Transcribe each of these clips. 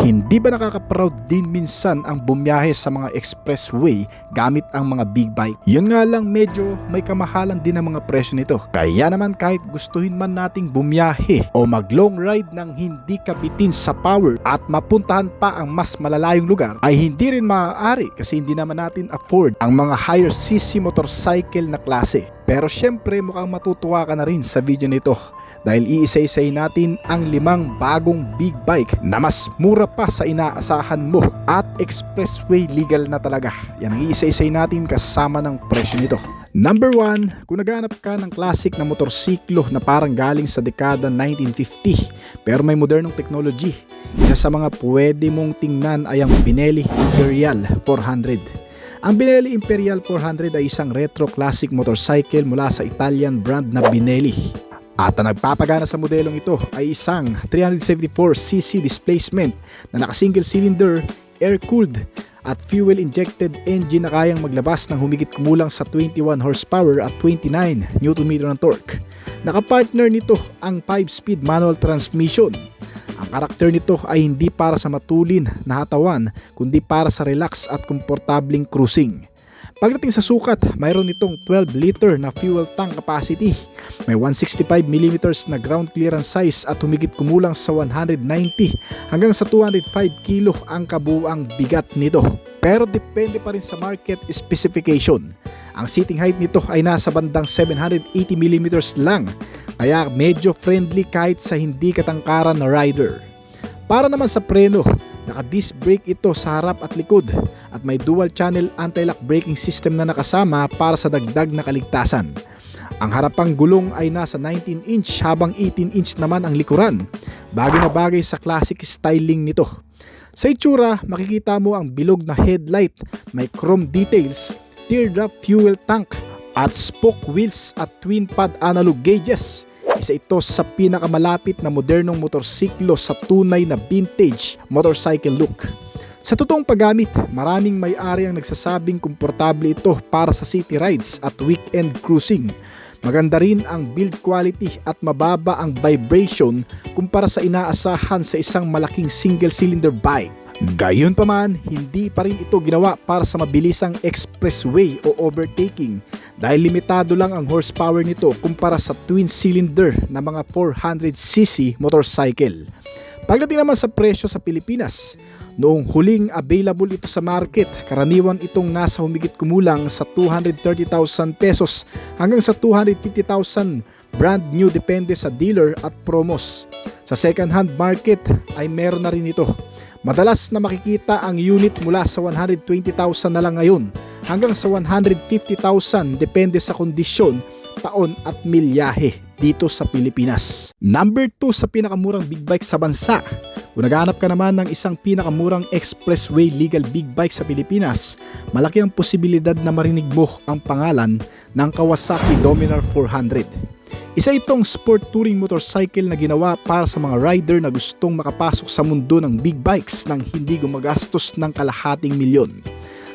Hindi ba nakaka-proud din minsan ang bumiyahe sa mga expressway gamit ang mga big bike? Yun nga lang, medyo may kamahalan din ang mga presyo nito. Kaya naman kahit gustuhin man nating bumiyahe o mag-long ride ng hindi kabitin sa power at mapuntahan pa ang mas malalayong lugar, ay hindi rin maaari kasi hindi naman natin afford ang mga higher cc motorcycle na klase. Pero syempre mukhang matutuwa ka na rin sa video nito dahil iisa-isay natin ang 5 bagong big bike na mas mura pa sa inaasahan mo at expressway legal na talaga. Yan ang iisa-isay natin kasama ng presyo nito. Number 1, kung naghanap ka ng classic na motorsiklo na parang galing sa dekada 1950 pero may modernong technology, isa sa mga pwede mong tingnan ay ang Benelli Imperial 400. Ang Benelli Imperial 400 ay isang retro classic motorcycle mula sa Italian brand na Benelli. At ang nagpapagana sa modelong ito ay isang 374cc displacement na naka-single cylinder, air-cooled at fuel-injected engine na kayang maglabas ng humigit kumulang sa 21 horsepower at 29 Nm ng torque. Nakapartner nito ang 5-speed manual transmission. Ang karakter nito ay hindi para sa matulin na hatawan kundi para sa relax at komportabling cruising. Pagdating sa sukat, mayroon itong 12 liter na fuel tank capacity, may 165mm na ground clearance size at humigit kumulang sa 190 hanggang sa 205 kilo ang kabuuang bigat nito. Pero depende pa rin sa market specification. Ang seating height nito ay nasa bandang 780mm lang, kaya medyo friendly kahit sa hindi katangkaran na rider. Para naman sa preno, naka-disc brake ito sa harap at likod at may dual channel anti-lock braking system na nakasama para sa dagdag na kaligtasan. Ang harapang gulong ay nasa 19 inch habang 18 inch naman ang likuran. Bagay na bagay sa classic styling nito. Sa itsura, makikita mo ang bilog na headlight, may chrome details, teardrop fuel tank at spoke wheels at twin pad analog gauges. Isa ito sa pinakamalapit na modernong motorsiklo sa tunay na vintage motorcycle look. Sa totoong paggamit, maraming may-ari ang nagsasabing komportable ito para sa city rides at weekend cruising. Maganda rin ang build quality at mababa ang vibration kumpara sa inaasahan sa isang malaking single-cylinder bike. Gayunpaman, hindi pa rin ito ginawa para sa mabilisang expressway o overtaking dahil limitado lang ang horsepower nito kumpara sa twin-cylinder na mga 400cc motorcycle. Pagdating naman sa presyo sa Pilipinas, noong huling available ito sa market, karaniwan itong nasa humigit kumulang sa 230,000 pesos hanggang sa 250,000 brand new depende sa dealer at promos. Sa second hand market ay meron na rin ito. Madalas na makikita ang unit mula sa 120,000 na lang ngayon hanggang sa 150,000 depende sa kondisyon, taon at milyahe dito sa Pilipinas. Number 2 sa pinakamurang big bike sa bansa. Kung naghahanap ka naman ng isang pinakamurang expressway legal big bike sa Pilipinas, malaki ang posibilidad na marinig mo ang pangalan ng Kawasaki Dominar 400. Isa itong sport touring motorcycle na ginawa para sa mga rider na gustong makapasok sa mundo ng big bikes nang hindi gumagastos ng kalahating milyon.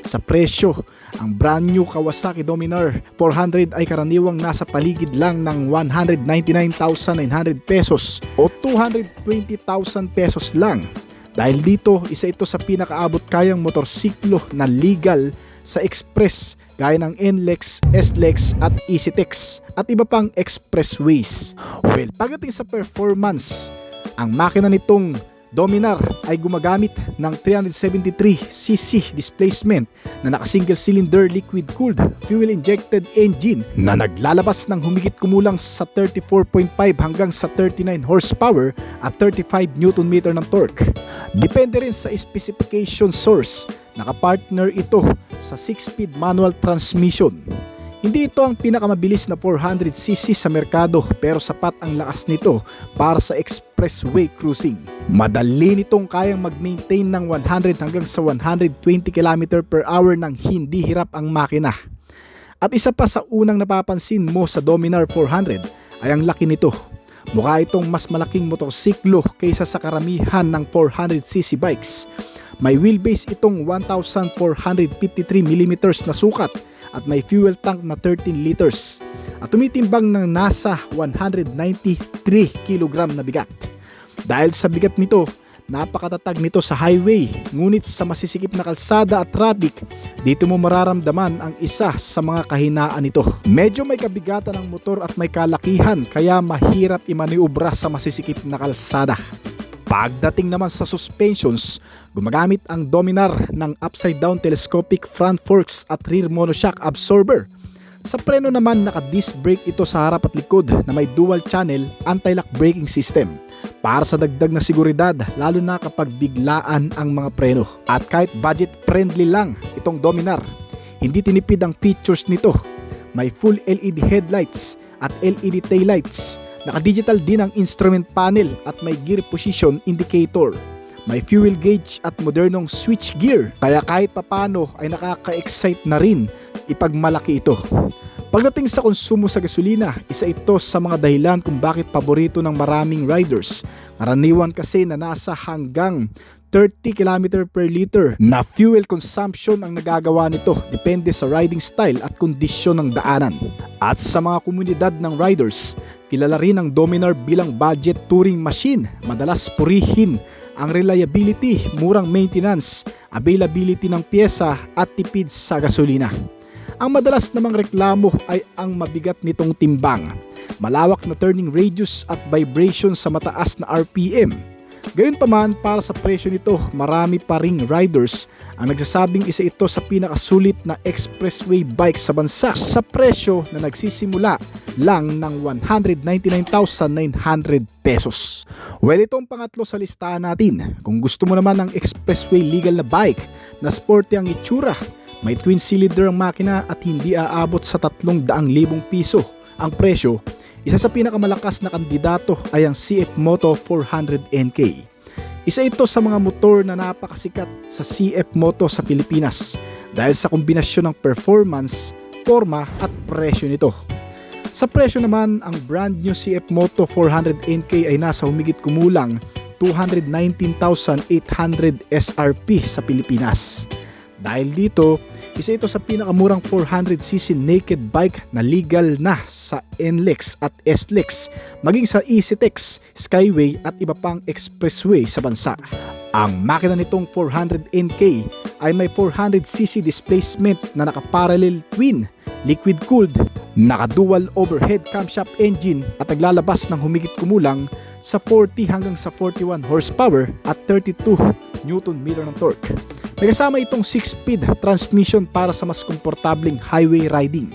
Sa presyo, ang brand new Kawasaki Dominar 400 ay karaniwang nasa paligid lang ng 199,900 pesos o 220,000 pesos lang. Dahil dito, isa ito sa pinakaabot kayang motorsiklo na legal sa express gaya ng NLEX, SLEX at EasyTex at iba pang expressways. Well, pagdating sa performance, ang makina nitong Dominar ay gumagamit ng 373cc displacement na naka-single cylinder liquid-cooled fuel-injected engine na naglalabas ng humigit kumulang sa 34.5 hanggang sa 39 horsepower at 35 Nm ng torque. Depende rin sa specification source, nakapartner ito sa 6-speed manual transmission. Hindi ito ang pinakamabilis na 400cc sa merkado pero sapat ang lakas nito para sa expressway cruising. Madali nitong kayang mag-maintain ng 100 hanggang sa 120 km/h nang hindi hirap ang makina. At isa pa sa unang napapansin mo sa Dominar 400 ay ang laki nito. Mukha itong mas malaking motorsiklo kaysa sa karamihan ng 400cc bikes. May wheelbase itong 1,453mm na sukat at may fuel tank na 13 liters at tumitimbang ng nasa 193 kg na bigat. Dahil sa bigat nito, napakatatag nito sa highway, ngunit sa masisikip na kalsada at traffic, dito mo mararamdaman ang isa sa mga kahinaan nito. Medyo may kabigatan ng motor at may kalakihan kaya mahirap imaniobra sa masisikip na kalsada. Pagdating naman sa suspensions, gumagamit ang Dominar ng upside down telescopic front forks at rear monoshock absorber. Sa preno naman, naka-disc brake ito sa harap at likod na may dual channel anti-lock braking system para sa dagdag na seguridad, lalo na kapag biglaan ang mga preno. At kahit budget friendly lang itong Dominar, hindi tinipid ang features nito. May full LED headlights at LED taillights. Naka-digital din ang instrument panel at may gear position indicator. May fuel gauge at modernong switch gear, kaya kahit papano ay nakaka-excite na rin ipagmalaki ito. Pagdating sa konsumo sa gasolina, isa ito sa mga dahilan kung bakit paborito ng maraming riders. Karaniwan kasi na nasa hanggang 30 km per liter na fuel consumption ang nagagawa nito, depende sa riding style at kondisyon ng daanan. At sa mga komunidad ng riders, kilala rin ang Dominar bilang budget touring machine. Madalas purihin ang reliability, murang maintenance, availability ng pyesa at tipid sa gasolina. Ang madalas namang reklamo ay ang mabigat nitong timbang, malawak na turning radius at vibration sa mataas na RPM. Gayunpaman, para sa presyo nito, marami pa ring riders ang nagsasabing isa ito sa pinakasulit na expressway bike sa bansa sa presyo na nagsisimula lang ng 199,900 pesos. Well, itong pangatlo sa listahan natin. Kung gusto mo naman ng expressway legal na bike na sporty ang itsura, may twin cylinder ang makina at hindi aabot sa 300,000 piso ang presyo, isa sa pinakamalakas na kandidato ay ang CF Moto 400NK. Isa ito sa mga motor na napakasikat sa CF Moto sa Pilipinas dahil sa kombinasyon ng performance, forma at presyo nito. Sa presyo naman, ang brand new CF Moto 400NK ay nasa humigit kumulang 219,800 SRP sa Pilipinas. Dahil dito, isa ito sa pinakamurang 400cc naked bike na legal na sa NLEX at SLEX, maging sa EasyTex, Skyway at iba pang expressway sa bansa. Ang makina nitong 400NK ay may 400cc displacement na naka-parallel twin, liquid-cooled, naka-dual overhead camshaft engine at naglalabas ng humigit kumulang sa 40 hanggang sa 41 horsepower at 32 Nm ng torque. May kasama itong 6-speed transmission para sa mas komportableng highway riding.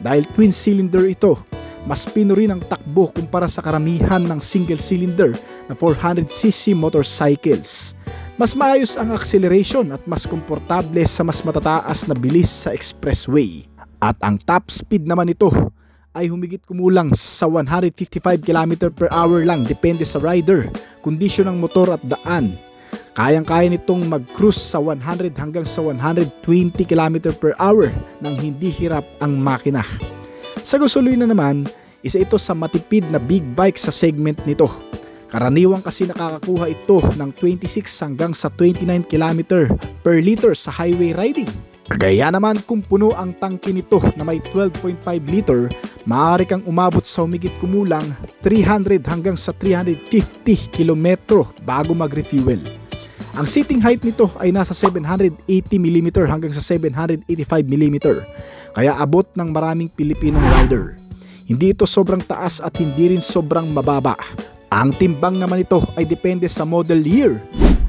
Dahil twin cylinder ito, mas pino rin ang takbo kumpara sa karamihan ng single cylinder na 400cc motorcycles. Mas maayos ang acceleration at mas komportable sa mas matataas na bilis sa expressway. At ang top speed naman ito ay humigit kumulang sa 155 km per hour lang, depende sa rider, kondisyon ng motor at daan. Kayang-kaya nitong mag-cruise sa 100 hanggang sa 120 km per hour nang hindi hirap ang makina. Sa gasolina naman, isa ito sa matipid na big bike sa segment nito. Karaniwang kasi nakakakuha ito ng 26 hanggang sa 29 km per liter sa highway riding. Kaya naman kung puno ang tangke nito na may 12.5 liter, maaari kang umabot sa humigit kumulang 300 hanggang sa 350 km bago mag-refuel. Ang seating height nito ay nasa 780mm hanggang sa 785mm, kaya abot ng maraming Pilipinong rider. Hindi ito sobrang taas at hindi rin sobrang mababa. Ang timbang naman ito ay depende sa model year.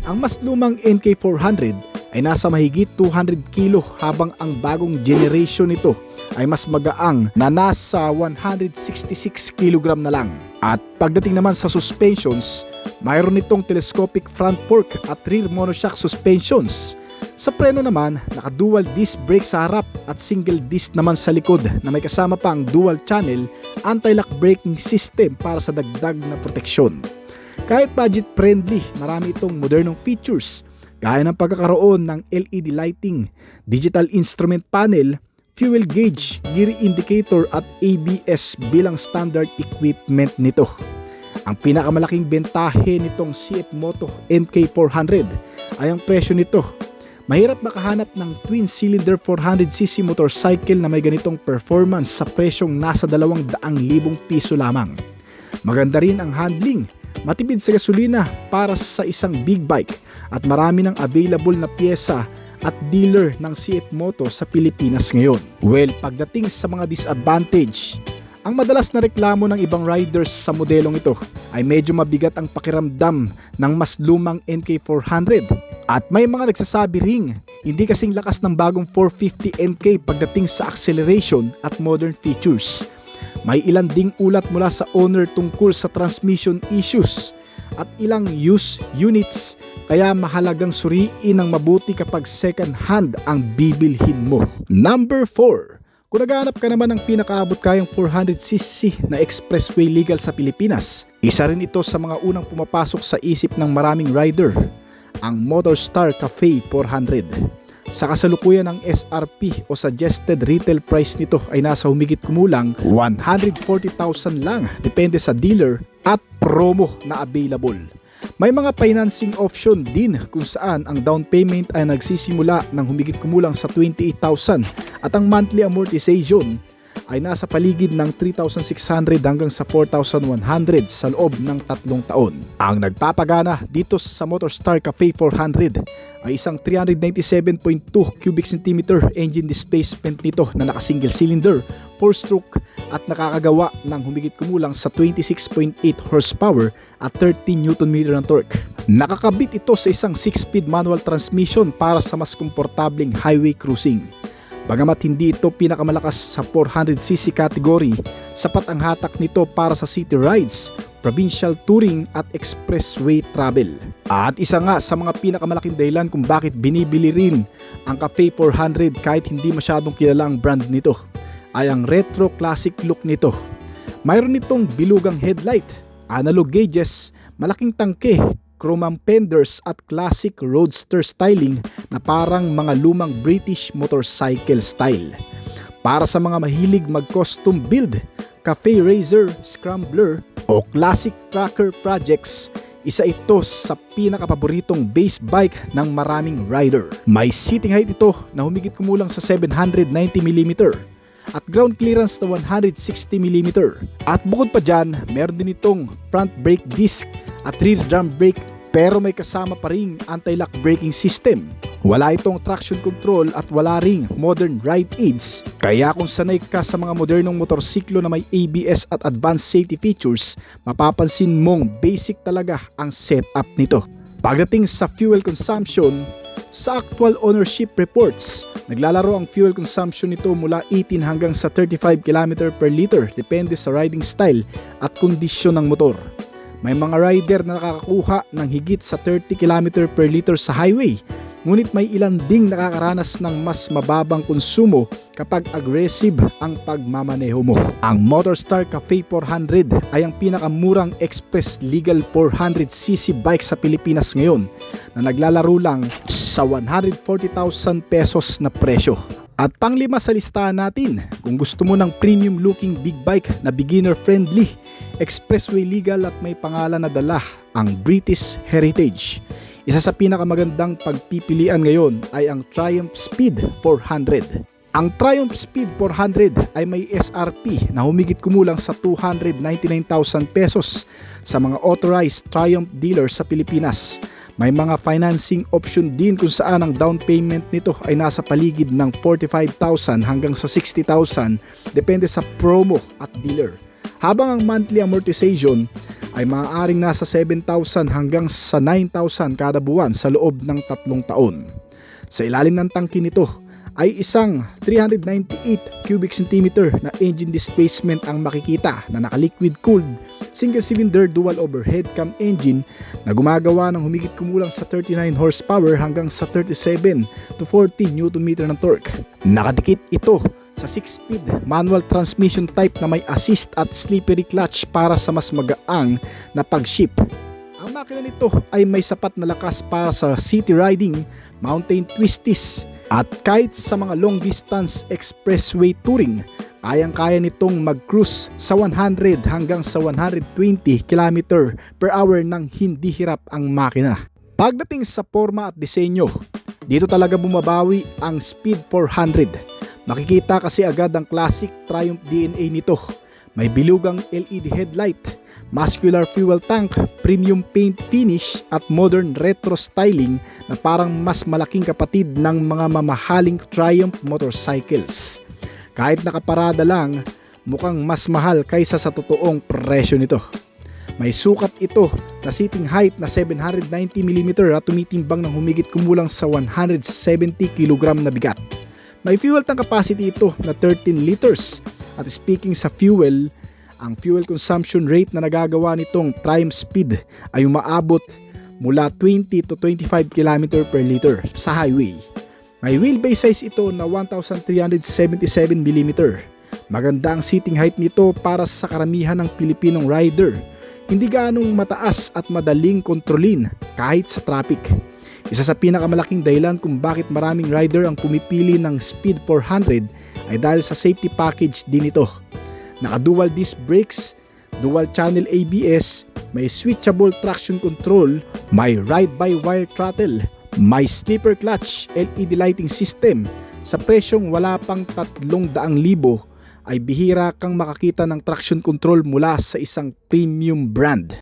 Ang mas lumang NK400 ay nasa mahigit 200 kilo habang ang bagong generation nito ay mas magaang na nasa 166 kg na lang. At pagdating naman sa suspensions, mayroon itong telescopic front fork at rear monoshock suspensions. Sa preno naman, naka-dual disc brake sa harap at single disc naman sa likod na may kasama pang dual channel anti-lock braking system para sa dagdag na proteksyon. Kahit budget friendly, marami itong modernong features gaya ng pagkakaroon ng LED lighting, digital instrument panel, fuel gauge, gear indicator at ABS bilang standard equipment nito. Ang pinakamalaking bentahe nitong CF Moto NK400 ay ang presyo nito. Mahirap makahanap ng twin cylinder 400cc motorcycle na may ganitong performance sa presyong nasa 200,000 piso lamang. Maganda rin ang handling matipid sa gasolina para sa isang big bike at marami ng available na pyesa at dealer ng CF Moto sa Pilipinas ngayon. Well, pagdating sa mga disadvantage, ang madalas na reklamo ng ibang riders sa modelong ito ay medyo mabigat ang pakiramdam ng mas lumang NK400 at may mga nagsasabi ring hindi kasing lakas ng bagong 450 NK pagdating sa acceleration at modern features. May ilan ding ulat mula sa owner tungkol sa transmission issues at ilang used units, kaya mahalagang suriin ng mabuti kapag second hand ang bibilhin mo. Number 4. Kung naghahanap ka naman ng pinakaabot kayang 400cc na expressway legal sa Pilipinas, isa rin ito sa mga unang pumapasok sa isip ng maraming rider, ang Motorstar Cafe 400. Sa kasalukuyan ng SRP o suggested retail price nito ay nasa humigit kumulang 140,000 lang depende sa dealer at promo na available. May mga financing option din kung saan ang down payment ay nagsisimula ng humigit kumulang sa 28,000 at ang monthly amortization ay nasa paligid ng 3,600 hanggang sa 4,100 sa loob ng 3 taon. Ang nagpapagana dito sa Motorstar Cafe 400 ay isang 397.2 cubic centimeter engine displacement nito na naka-single cylinder, 4-stroke at nakakagawa ng humigit kumulang sa 26.8 horsepower at 13 Nm ng torque. Nakakabit ito sa isang 6-speed manual transmission para sa mas komportableng highway cruising. Bagamat hindi ito pinakamalakas sa 400cc category, sapat ang hatak nito para sa city rides, provincial touring at expressway travel. At isa nga sa mga pinakamalaking dahilan kung bakit binibili rin ang Cafe 400 kahit hindi masyadong kilala ang brand nito ay ang retro classic look nito. Mayroon itong bilugang headlight, analog gauges, malaking tangke, chrome fenders at classic roadster styling na parang mga lumang British motorcycle style. Para sa mga mahilig mag-custom build, Cafe Racer, Scrambler o Classic Tracker projects, isa ito sa pinakapaboritong base bike ng maraming rider. May seating height ito na humigit kumulang sa 790mm at ground clearance na 160mm. At bukod pa dyan, meron din itong front brake disc at rear drum brake pero may kasama pa ring anti-lock braking system. Wala itong traction control at wala ring modern ride aids. Kaya kung sanay ka sa mga modernong motorsiklo na may ABS at advanced safety features, mapapansin mong basic talaga ang setup nito. Pagdating sa fuel consumption, sa actual ownership reports, naglalaro ang fuel consumption nito mula 18 hanggang sa 35 km per liter depende sa riding style at kondisyon ng motor. May mga rider na nakakakuha ng higit sa 30 km per liter sa highway, ngunit may ilan ding nakakaranas ng mas mababang konsumo kapag aggressive ang pagmamaneho mo. Ang Motorstar Cafe 400 ay ang pinakamurang express legal 400cc bike sa Pilipinas ngayon na naglalaro lang sa 140,000 pesos na presyo. At panglima sa listahan natin, kung gusto mo ng premium looking big bike na beginner friendly, expressway legal at may pangalan na dala, ang British Heritage. Isa sa pinakamagandang pagpipilian ngayon ay ang Triumph Speed 400. Ang Triumph Speed 400 ay may SRP na humigit kumulang sa 299,000 pesos sa mga authorized Triumph dealers sa Pilipinas. May mga financing option din kung saan ang down payment nito ay nasa paligid ng 45,000 hanggang sa 60,000 depende sa promo at dealer. Habang ang monthly amortization ay maaaring nasa 7,000 hanggang sa 9,000 kada buwan sa loob ng 3 taon. Sa ilalim ng tangke nito ay isang 398 cubic centimeter na engine displacement ang makikita na naka-liquid cooled single cylinder dual overhead cam engine na gumagawa ng humigit kumulang sa 39 horsepower hanggang sa 37 to 40 Nm ng torque. Nakadikit ito sa 6-speed manual transmission type na may assist at slippery clutch para sa mas magaang na pag-shift. Ang makina nito ay may sapat na lakas para sa city riding, mountain twisties, at kahit sa mga long distance expressway touring, kayang-kaya nitong mag-cruise sa 100 hanggang sa 120 km per hour nang hindi hirap ang makina. Pagdating sa forma at disenyo, dito talaga bumabawi ang Speed 400. Makikita kasi agad ang classic Triumph DNA nito. May bilugang LED headlight, muscular fuel tank, premium paint finish at modern retro styling na parang mas malaking kapatid ng mga mamahaling Triumph motorcycles. Kahit nakaparada lang, mukhang mas mahal kaysa sa totoong presyo nito. May sukat ito na seating height na 790mm at tumitimbang ng humigit kumulang sa 170kg na bigat. May fuel tank capacity ito na 13 liters at speaking sa fuel, ang fuel consumption rate na nagagawa nitong Triumph Speed ay umaabot mula 20 to 25 km per liter sa highway. May wheelbase size ito na 1,377mm. Maganda ang seating height nito para sa karamihan ng Pilipinong rider. Hindi gaanong mataas at madaling kontrolin kahit sa traffic. Isa sa pinakamalaking dahilan kung bakit maraming rider ang pumipili ng Speed 400 ay dahil sa safety package din ito. Naka-dual disc brakes, dual channel ABS, may switchable traction control, may ride-by-wire throttle, may slipper clutch, LED lighting system. Sa presyong wala pang 300,000 ay bihira kang makakita ng traction control mula sa isang premium brand.